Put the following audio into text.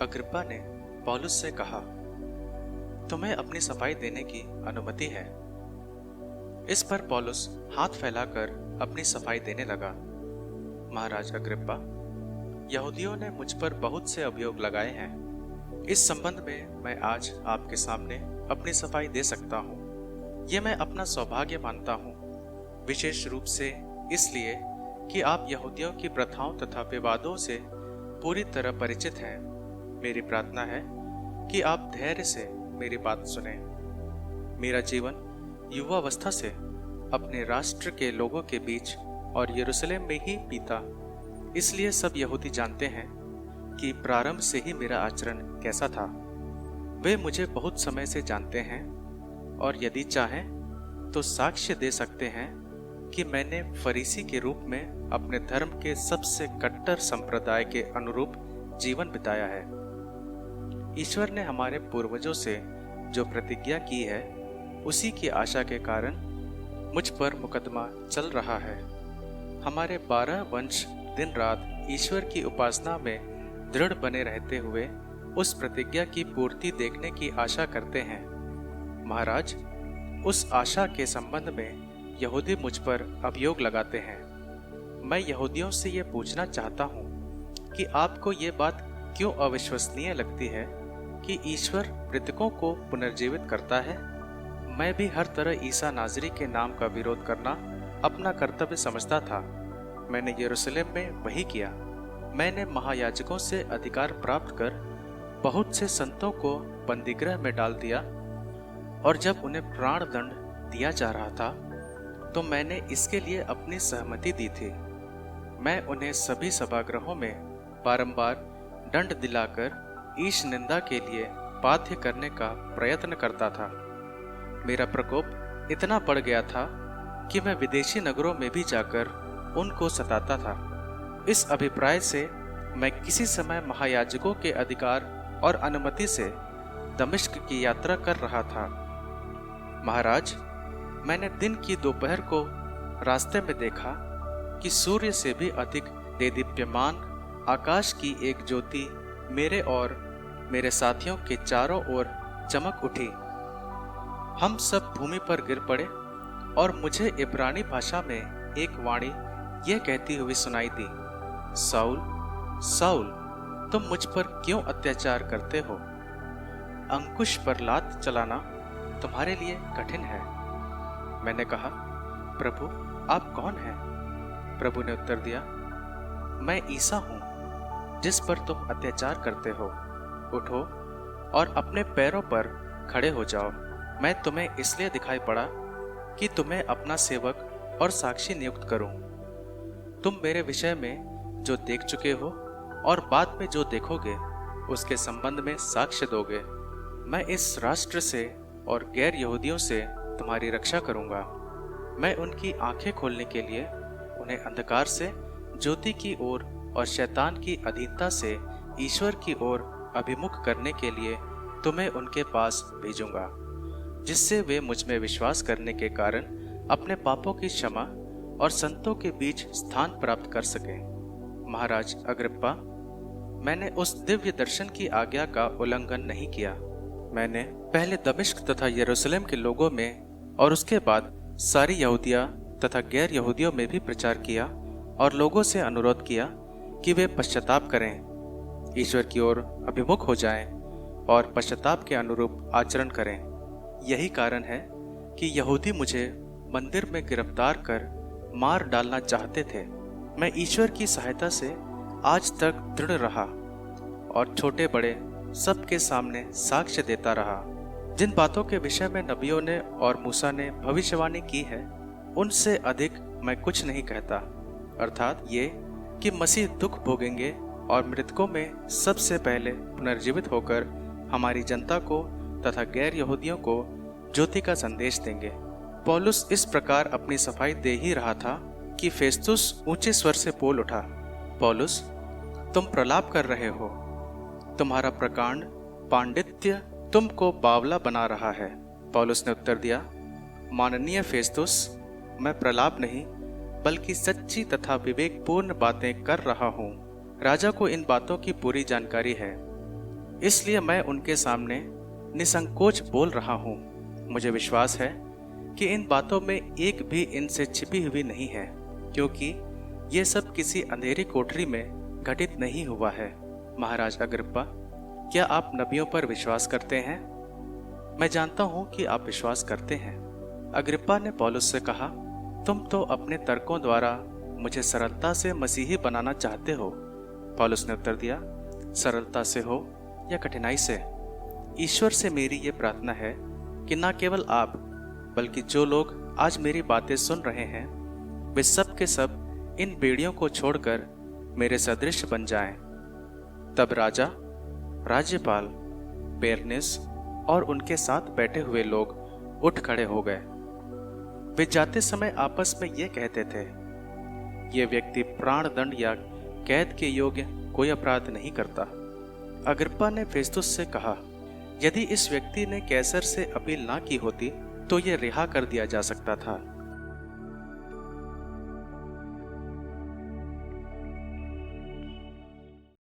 Agrippa ने पौलुस से कहा, तुम्हें अपनी सफाई देने की अनुमति है। इस पर पौलुस हाथ फैलाकर अपनी सफाई देने लगा। महाराज अग्रिप्पा, यहूदियों ने मुझ पर बहुत से अभियोग लगाए हैं। इस संबंध में मैं आज आपके सामने अपनी सफाई दे सकता हूँ। ये मैं अपना सौभाग्य मानता हूँ, विशेष रूप से इसलिए कि आप यहूदियों की प्रथाओं तथा विवादों से पूरी तरह परिचित हैं। मेरी प्रार्थना है कि आप धैर्य से मेरी बात सुनें। मेरा जीवन युवावस्था से अपने राष्ट्र के लोगों के बीच और यरूशलेम में ही बीता, इसलिए सब यहूदी जानते हैं कि प्रारंभ से ही मेरा आचरण कैसा था। वे मुझे बहुत समय से जानते हैं और यदि चाहें तो साक्ष्य दे सकते हैं कि मैंने फरीसी के रूप में अपने धर्म के सबसे कट्टर संप्रदाय के अनुरूप जीवन बिताया है। ईश्वर ने हमारे पूर्वजों से जो प्रतिज्ञा की है, उसी की आशा के कारण मुझ पर मुकदमा चल रहा है। हमारे 12 वंश दिन रात ईश्वर की उपासना में दृढ़ बने रहते हुए उस प्रतिज्ञा की पूर्ति देखने की आशा करते हैं। महाराज, उस आशा के संबंध में यहूदी मुझ पर अभियोग लगाते हैं। मैं यहूदियों से ये पूछना चाहता हूँ कि आपको ये बात क्यों अविश्वसनीय लगती है कि ईश्वर मृतकों को पुनर्जीवित करता है। मैं भी हर तरह ईसा नाजरी के नाम का विरोध करना अपना कर्तव्य समझता था। मैंने यरूशलेम में वही किया। मैंने महायाजकों से अधिकार प्राप्त कर बहुत से संतों को बंदीगृह में डाल दिया, और जब उन्हें प्राण दंड दिया जा रहा था तो मैंने इसके लिए अपनी सहमति दी थी। मैं उन्हें सभी सभागृहों में बारंबार दंड दिलाकर ईश निंदा के लिए बाध्य करने का प्रयत्न करता था। मेरा प्रकोप इतना बढ़ गया था कि मैं विदेशी नगरों में भी जाकर उनको सताता था। इस अभिप्राय से मैं किसी समय महायाजकों के अधिकार और अनुमति से दमिश्क की यात्रा कर रहा था। महाराज, मैंने दिन की दोपहर को रास्ते में देखा कि सूर्य से भी अधिक देदीप्यमान आकाश की एक ज्योति मेरे और मेरे साथियों के चारों ओर चमक उठी। हम सब भूमि पर गिर पड़े और मुझे इब्रानी भाषा में एक वाणी यह कहती हुई सुनाई दी, साउल साउल, तुम मुझ पर क्यों अत्याचार करते हो? अंकुश पर लात चलाना तुम्हारे लिए कठिन है। मैंने कहा, प्रभु आप कौन हैं? प्रभु ने उत्तर दिया, मैं ईसा हूं जिस पर तुम अत्याचार करते हो। उठो और अपने पैरों पर खड़े हो जाओ। मैं तुम्हें इसलिए दिखाई पड़ा कि तुम्हें अपना सेवक और साक्षी नियुक्त करूं। तुम मेरे विषय में जो देख चुके हो और बाद में जो देखोगे उसके संबंध में साक्ष्य दोगे। मैं इस राष्ट्र से और गैर यहूदियों से तुम्हारी रक्षा करूंगा। मैं उनकी आंखें खोलने के लिए उन्हें अंधकार से ज्योति की ओर और शैतान की अधीनता से ईश्वर की ओर अभिमुख करने के लिए तुम्हें उनके पास भेजूंगा, जिससे वे मुझ में विश्वास करने के कारण अपने पापों की क्षमा और संतों के बीच स्थान प्राप्त कर सकें। महाराज अग्रिप्पा, मैंने उस दिव्य दर्शन की आज्ञा का उल्लंघन नहीं किया। मैंने पहले दमिश्क तथा यरूशलेम के लोगों में और उसके बाद सारी यहूदिया तथा गैर यहूदियों में भी प्रचार किया और लोगों से अनुरोध किया कि वे पश्चाताप करें, ईश्वर की ओर अभिमुख हो जाएं और पश्चाताप के अनुरूप आचरण करें। यही कारण है कि यहूदी मुझे मंदिर में गिरफ्तार कर मार डालना चाहते थे। मैं ईश्वर की सहायता से आज तक दृढ़ रहा और छोटे बड़े सबके सामने साक्ष्य देता रहा। जिन बातों के विषय में नबियों ने और मूसा ने भविष्यवाणी की है, उनसे अधिक मैं कुछ नहीं कहता, अर्थात ये कि मसीह दुख भोगेंगे और मृतकों में सबसे पहले पुनर्जीवित होकर हमारी जनता को तथा गैर यहूदियों को ज्योति का संदेश देंगे। पौलुस इस प्रकार अपनी सफाई दे ही रहा था कि फेस्तुस ऊंचे स्वर से बोल उठा, पौलुस, तुम प्रलाप कर रहे हो। तुम्हारा प्रकांड पांडित्य तुमको बावला बना रहा है। पौलुस ने उत्तर दिया, माननीय फेस्तुस, मैं प्रलाप नहीं बल्कि सच्ची तथा विवेकपूर्ण बातें कर रहा हूँ। राजा को इन बातों की पूरी जानकारी है। इसलिए मैं उनके सामने निसंकोच बोल रहा हूँ। मुझे विश्वास है कि इन बातों में एक भी इनसे छिपी हुई नहीं है, क्योंकि ये सब किसी अंधेरी कोठरी में घटित नहीं हुआ है। महाराज अग्रिप्पा, क्या आप नबियों पर विश्वास करते हैं? मैं जानता हूं कि आप विश्वास करते हैं। अग्रिप्पा ने पौलुस से कहा, तुम तो अपने तर्कों द्वारा मुझे सरलता से मसीही बनाना चाहते हो। पौलुस ने उत्तर दिया, सरलता से हो या कठिनाई से, ईश्वर से मेरी ये प्रार्थना है कि न केवल आप बल्कि जो लोग आज मेरी बातें सुन रहे हैं वे सब के सब इन बेड़ियों को छोड़कर मेरे सदृश बन जाएं। तब राजा, राज्यपाल, बेरनिस और उनके साथ बैठे हुए लोग उठ खड़े हो गए। वे जाते समय आपस में ये कहते थे, ये व्यक्ति प्राण दंड या कैद के योग्य कोई अपराध नहीं करता। अग्रिप्पा ने फेस्तुस से कहा, यदि इस व्यक्ति ने कैसर से अपील ना की होती तो ये रिहा कर दिया जा सकता था।